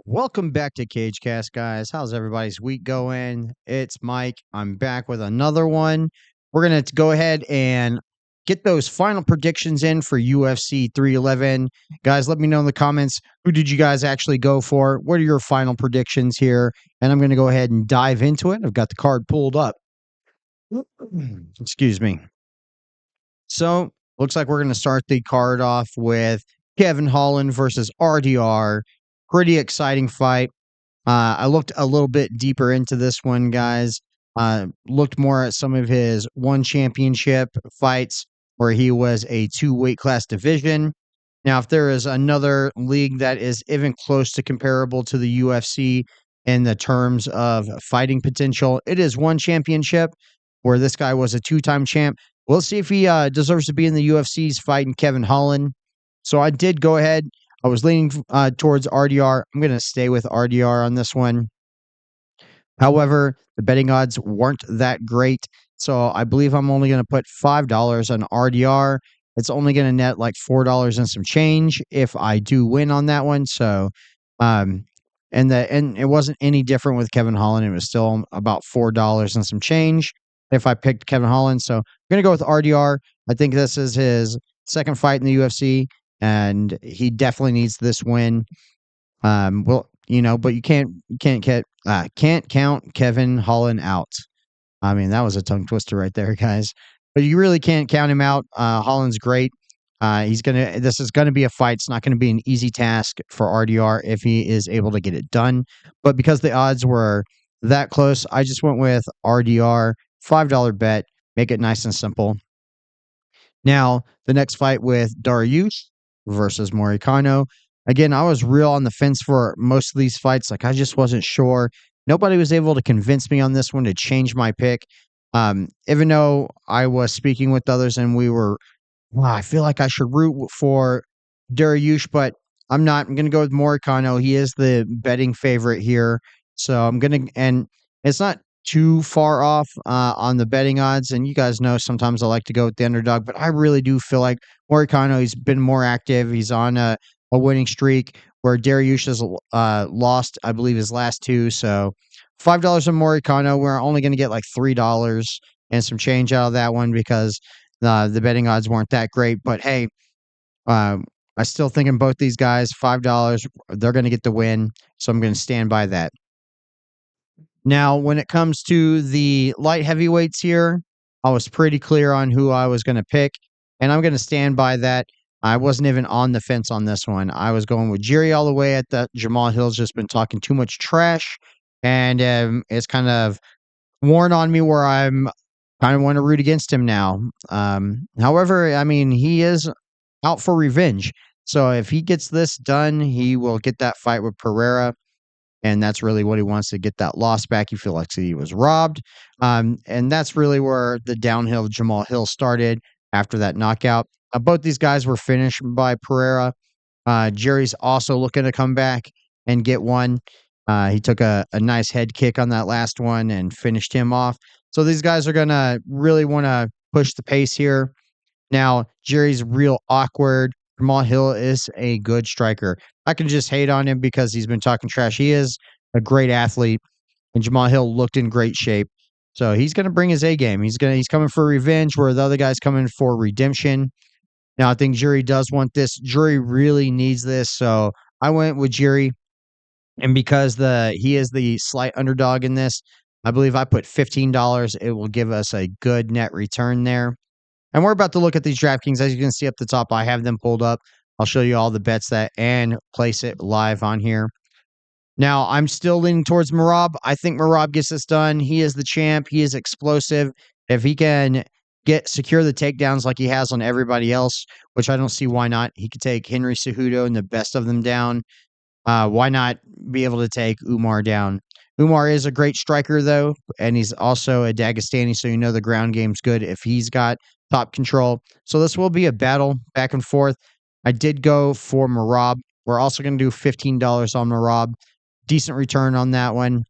Welcome back to CageCast, guys. How's everybody's week going? It's Mike. I'm back with another one. We're going to go ahead and get those final predictions in for UFC 311. Guys, let me know in the comments, who did you guys actually go for? What are your final predictions here? And I'm going to go ahead and dive into it. I've got the card pulled up. Excuse me. So, looks like we're going to start the card off with Kevin Holland versus RDR. Pretty exciting fight. I looked a little bit deeper into this one, guys. Looked more at some of his one championship fights where he was a two weight class division. Now, if there is another league that is even close to comparable to the UFC in the terms of fighting potential, it is one championship where this guy was a two-time champ. We'll see if he deserves to be in the UFC's fighting Kevin Holland. So I did go ahead. I was leaning towards RDR. I'm going to stay with RDR on this one. However, the betting odds weren't that great. So I believe I'm only going to put $5 on RDR. It's only going to net like $4 and some change if I do win on that one. So, and it wasn't any different with Kevin Holland. It was still about $4 and some change if I picked Kevin Holland. So I'm going to go with RDR. I think this is his second fight in the UFC, and he definitely needs this win. But you can't count Kevin Holland out. I mean, that was a tongue twister right there, guys. But you really can't count him out. Holland's great. This is gonna be a fight. It's not gonna be an easy task for RDR if he is able to get it done. But because the odds were that close, I just went with RDR, $5 bet, make it nice and simple. Now, the next fight with Dariush versus Morikano. Again, I was real on the fence for most of these fights. Like, I just wasn't sure. Nobody was able to convince me on this one to change my pick. Even though I was speaking with others and I feel like I should root for Dariush, but I'm not. I'm going to go with Morikano. He is the betting favorite here. So and it's not too far off on the betting odds. And you guys know sometimes I like to go with the underdog, but I really do feel like Morikano, he's been more active. He's on a winning streak where Dariush has lost, I believe, his last two. So $5 on Morikano. We're only going to get like $3 and some change out of that one because the betting odds weren't that great. But hey, I still think in both these guys, $5, they're going to get the win. So I'm going to stand by that. Now, when it comes to the light heavyweights here, I was pretty clear on who I was going to pick, and I'm going to stand by that. I wasn't even on the fence on this one. I was going with Jiri all the way at the Jamal Hill's just been talking too much trash, and it's kind of worn on me where I'm kind of want to root against him now. However, I mean, he is out for revenge. So if he gets this done, he will get that fight with Pereira. And that's really what he wants, to get that loss back. He feels like he was robbed. And that's really where the downhill of Jamal Hill started after that knockout. Both these guys were finished by Pereira. Jerry's also looking to come back and get one. He took a nice head kick on that last one and finished him off. So these guys are going to really want to push the pace here. Now, Jerry's real awkward. Jamal Hill is a good striker. I can just hate on him because he's been talking trash. He is a great athlete, and Jamal Hill looked in great shape. So he's going to bring his A game. He's coming for revenge, where the other guy's coming for redemption. Now, I think Jury does want this. Jury really needs this, so I went with Jury. And because he is the slight underdog in this, I believe I put $15. It will give us a good net return there. And we're about to look at these DraftKings. As you can see up the top, I have them pulled up. I'll show you all the bets and place it live on here. Now, I'm still leaning towards Merab. I think Merab gets this done. He is the champ. He is explosive. If he can secure the takedowns like he has on everybody else, which I don't see why not. He could take Henry Cejudo and the best of them down. Why not be able to take Umar down? Umar is a great striker, though, and he's also a Dagestani, so the ground game's good if he's got top control. So this will be a battle back and forth. I did go for Merab. We're also going to do $15 on Merab. Decent return on that one.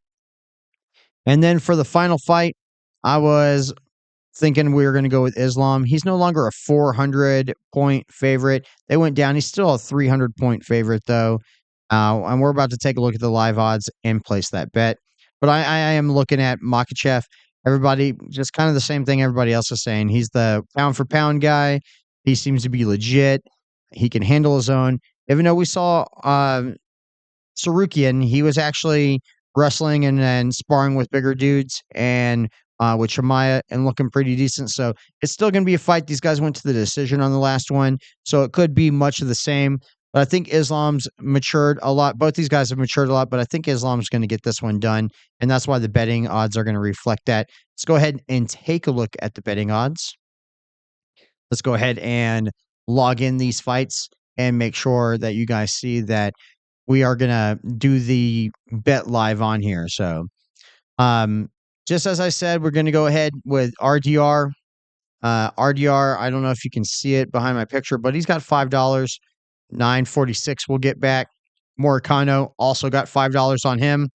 And then for the final fight, I was thinking we were going to go with Islam. He's no longer a 400-point favorite. They went down. He's still a 300-point favorite, though. And we're about to take a look at the live odds and place that bet. But I am looking at Makachev. Everybody, just kind of the same thing everybody else is saying. He's the pound for pound guy. He seems to be legit. He can handle his own. Even though we saw Sarukian, he was actually wrestling and then sparring with bigger dudes and with Shemaya and looking pretty decent. So it's still going to be a fight. These guys went to the decision on the last one. So it could be much of the same. But I think Islam's matured a lot. Both these guys have matured a lot, but I think Islam's going to get this one done. And that's why the betting odds are going to reflect that. Let's go ahead and take a look at the betting odds. Let's go ahead and log in these fights and make sure that you guys see that we are gonna do the bet live on here. So, um, just as I said, we're gonna go ahead with RDR. RDR, I don't know if you can see it behind my picture, but he's got $5. 946 we'll get back. Moricano also got $5 on him.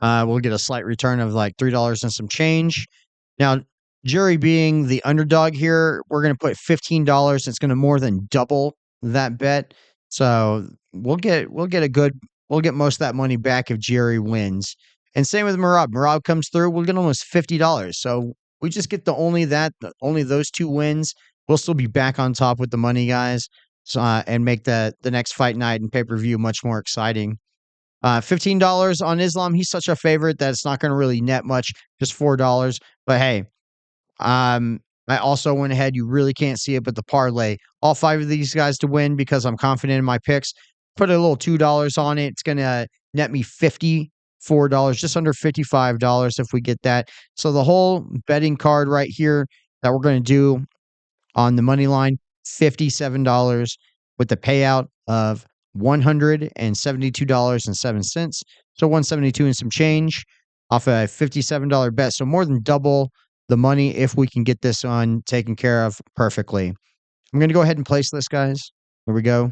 We'll get a slight return of like $3 and some change. Now, Jury being the underdog here, we're going to put $15. It's going to more than double that bet. So we'll get we'll get most of that money back if Jerry wins. And same with Marab. Marab comes through, we'll get almost $50. So we just get only those two wins. We'll still be back on top with the money, guys. So, and make the next fight night and pay-per-view much more exciting. $15 on Islam. He's such a favorite that it's not going to really net much, just $4. But hey, I also went ahead. You really can't see it, but the parlay, all five of these guys to win because I'm confident in my picks. Put a little $2 on it. It's going to net me $54, just under $55 if we get that. So the whole betting card right here that we're going to do on the money line, $57 with the payout of $172.07. So 172 and some change off a $57 bet. So more than double the money if we can get this on taken care of perfectly. I'm going to go ahead and place this, guys. Here we go.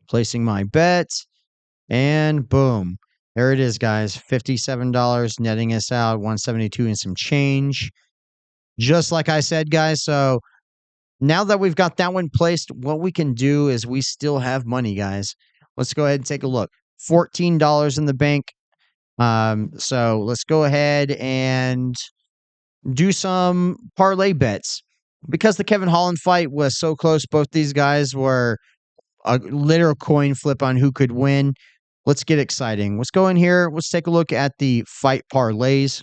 Placing my bet. And boom. There it is, guys. $57 netting us out 172 and some change. Just like I said, guys. So now that we've got that one placed, what we can do is we still have money, guys. Let's go ahead and take a look. $14 in the bank. So let's go ahead and do some parlay bets. Because the Kevin Holland fight was so close, both these guys were a literal coin flip on who could win. Let's get exciting. Let's go in here. Let's take a look at the fight parlays.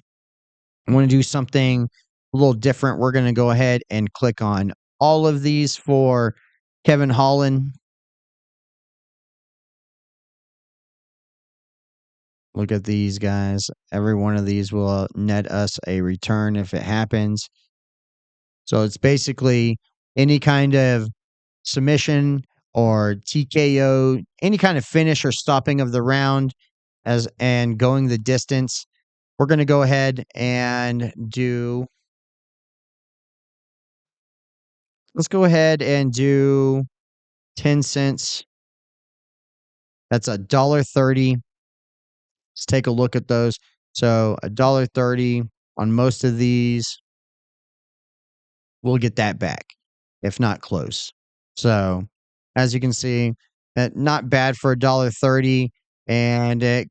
I want to do something a little different. We're going to go ahead and click on all of these for Kevin Holland. Look at these guys. Every one of these will net us a return if it happens. So it's basically any kind of submission or TKO, any kind of finish or stopping of the round and going the distance. We're going to go ahead and do let's go ahead and do 10 cents. That's $1.30. Let's take a look at those. So $1.30 on most of these. We'll get that back, if not close. So as you can see, not bad for $1.30, and it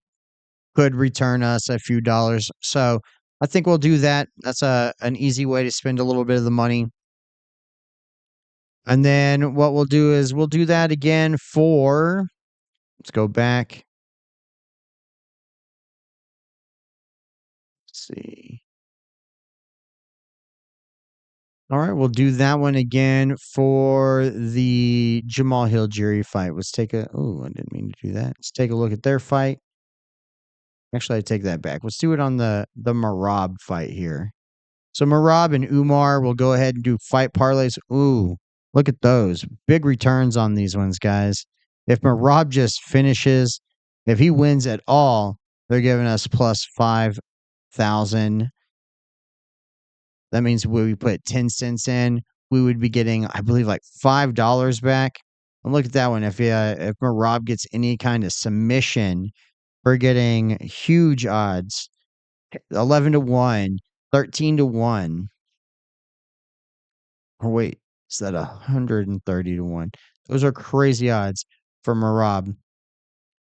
could return us a few dollars. So I think we'll do that. That's an easy way to spend a little bit of the money. And then what we'll do is we'll do that again for, let's go back. Let's see. All right, we'll do that one again for the Jamal Hill Jury fight. Let's take a, oh, I didn't mean to do that. Let's take a look at their fight. Actually, I take that back. Let's do it on the Marab fight here. So Marab and Umar will go ahead and do fight parlays. Ooh, look at those. Big returns on these ones, guys. If Marab just finishes, if he wins at all, they're giving us plus 5,000. That means we put 10 cents in, we would be getting, I believe, like $5 back. And look at that one. If Marab gets any kind of submission, we're getting huge odds. 11 to 1, 13 to 1. Or wait, is that 130 to 1? Those are crazy odds for Marab.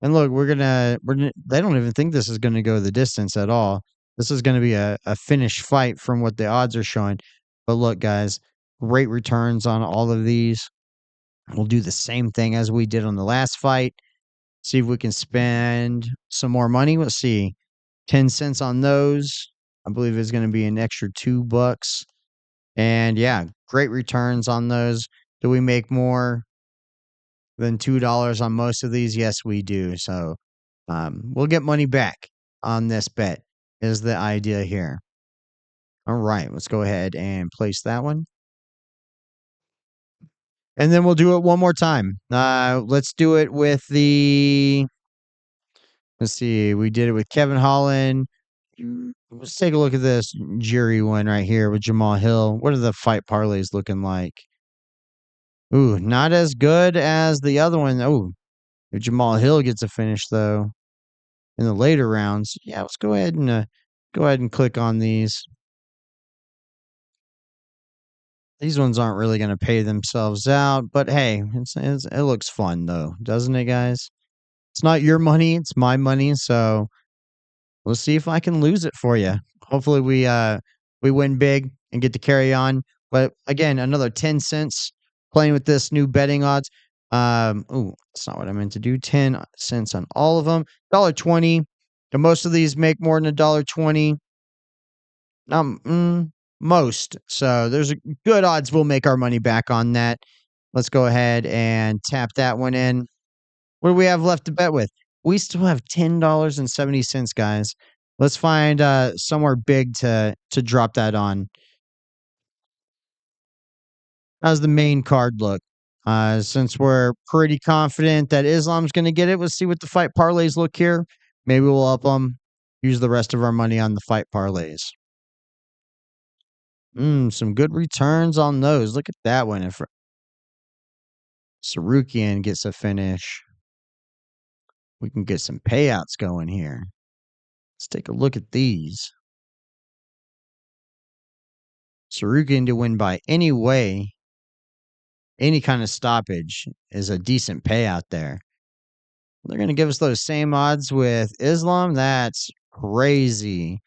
And look, they don't even think this is gonna go the distance at all. This is gonna be a finished fight from what the odds are showing. But look, guys, great returns on all of these. We'll do the same thing as we did on the last fight. See if we can spend some more money. Let's see. 10 cents on those. I believe it's gonna be an extra $2. And yeah, great returns on those. Do we make more than $2 on most of these? Yes, we do. So we'll get money back on this bet, is the idea here. All right, let's go ahead and place that one. And then we'll do it one more time. Let's do it with let's see, we did it with Kevin Holland. Let's take a look at this jury one right here with Jamal Hill. What are the fight parlays looking like? Ooh, not as good as the other one. Oh, if Jamal Hill gets a finish though in the later rounds, yeah, let's go ahead and click on these. These ones aren't really going to pay themselves out, but hey, it looks fun though, doesn't it, guys? It's not your money, it's my money, so we'll see if I can lose it for you. Hopefully we win big and get to carry on. But again, another 10 cents playing with this new betting odds. Ooh, that's not what I meant to do. 10 cents on all of them. $1.20. Do most of these make more than $1.20? Most. So there's a good odds we'll make our money back on that. Let's go ahead and tap that one in. What do we have left to bet with? We still have $10.70, guys. Let's find somewhere big to drop that on. How's the main card look? Since we're pretty confident that Islam's going to get it, let's see what the fight parlays look here. Maybe we'll up them. Use the rest of our money on the fight parlays. Some good returns on those. Look at that one. If Sarukian gets a finish, we can get some payouts going here. Let's take a look at these. Sarukian to win by any way, any kind of stoppage is a decent payout there. They're going to give us those same odds with Islam. That's crazy.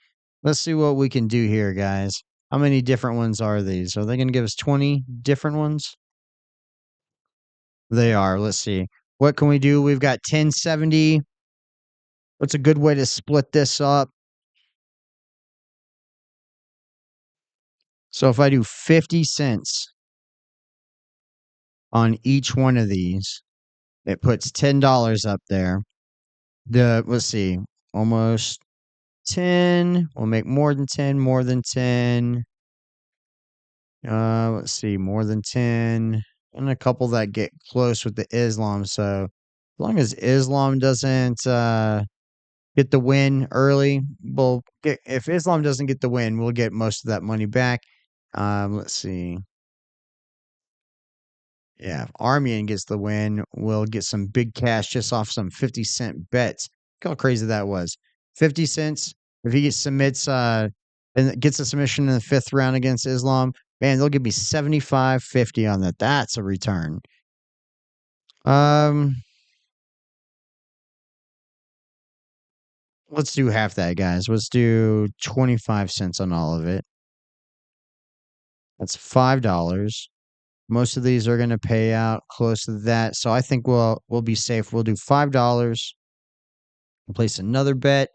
Let's see what we can do here, guys. How many different ones are these? Are they going to give us 20 different ones? They are. Let's see. What can we do? We've got 1070. What's a good way to split this up? So if I do 50 cents on each one of these, it puts $10 up there. Let's see, almost 10. We'll make more than 10, more than 10. Let's see, more than 10. And a couple that get close with the Islam. So as long as Islam doesn't get the win early, if Islam doesn't get the win, we'll get most of that money back. Let's see. Yeah, if Armian gets the win, we'll get some big cash just off some 50-cent bets. Look how crazy that was. 50 cents. If he submits and gets a submission in the 5th round against Islam, man, they'll give me 75.50 on that. That's a return. Um let's do half that, guys. Let's do 25 cents on all of it. That's $5. Most of these are going to pay out close to that. So I think we'll be safe. We'll do $5. We'll place another bet.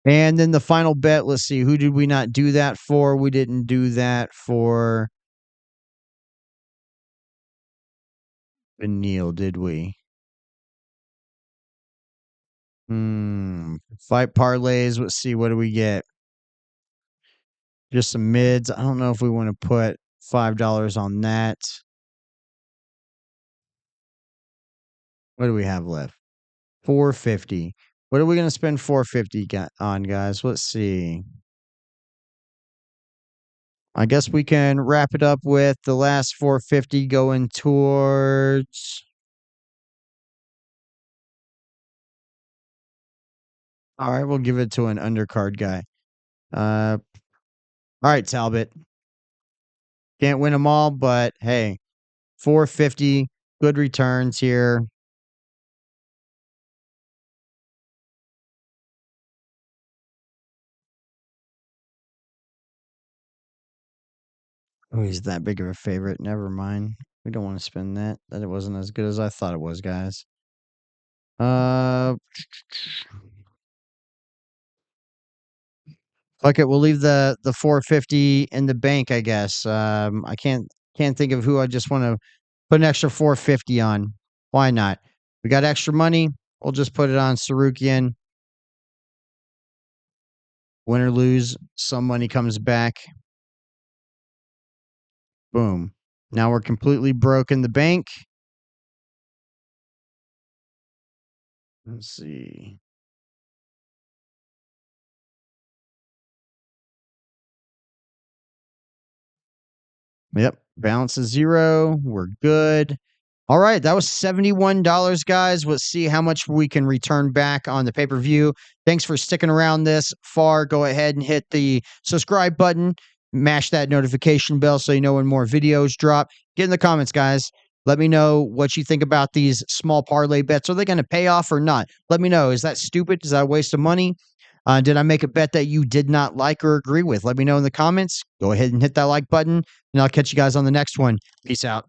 And then the final bet, let's see, who did we not do that for? We didn't do that for Neil, did we? Fight parlays. Let's see, what do we get? Just some mids. I don't know if we want to put $5 on that. What do we have left? 450. What are we going to spend 450 on, guys? Let's see. I guess we can wrap it up with the last 450 going towards. All right, we'll give it to an undercard guy. All right, Talbot. Can't win them all, but hey, 450, good returns here. Oh, he's that big of a favorite. Never mind. We don't want to spend that. That it wasn't as good as I thought it was, guys. Uh, Fuck it. We'll leave the 450 in the bank, I guess. I can't think of who I just want to put an extra 450 on. Why not? We got extra money. We'll just put it on Sarukian. Win or lose, some money comes back. Boom. Now we're completely broke in the bank. Let's see. Yep. Balance is 0. We're good. All right. That was $71, guys. Let's see how much we can return back on the pay-per-view. Thanks for sticking around this far. Go ahead and hit the subscribe button. Mash that notification bell so you know when more videos drop. Get in the comments, guys. Let me know what you think about these small parlay bets. Are they going to pay off or not? Let me know. Is that stupid? Is that a waste of money? Did I make a bet that you did not like or agree with? Let me know in the comments. Go ahead and hit that like button, and I'll catch you guys on the next one. Peace out.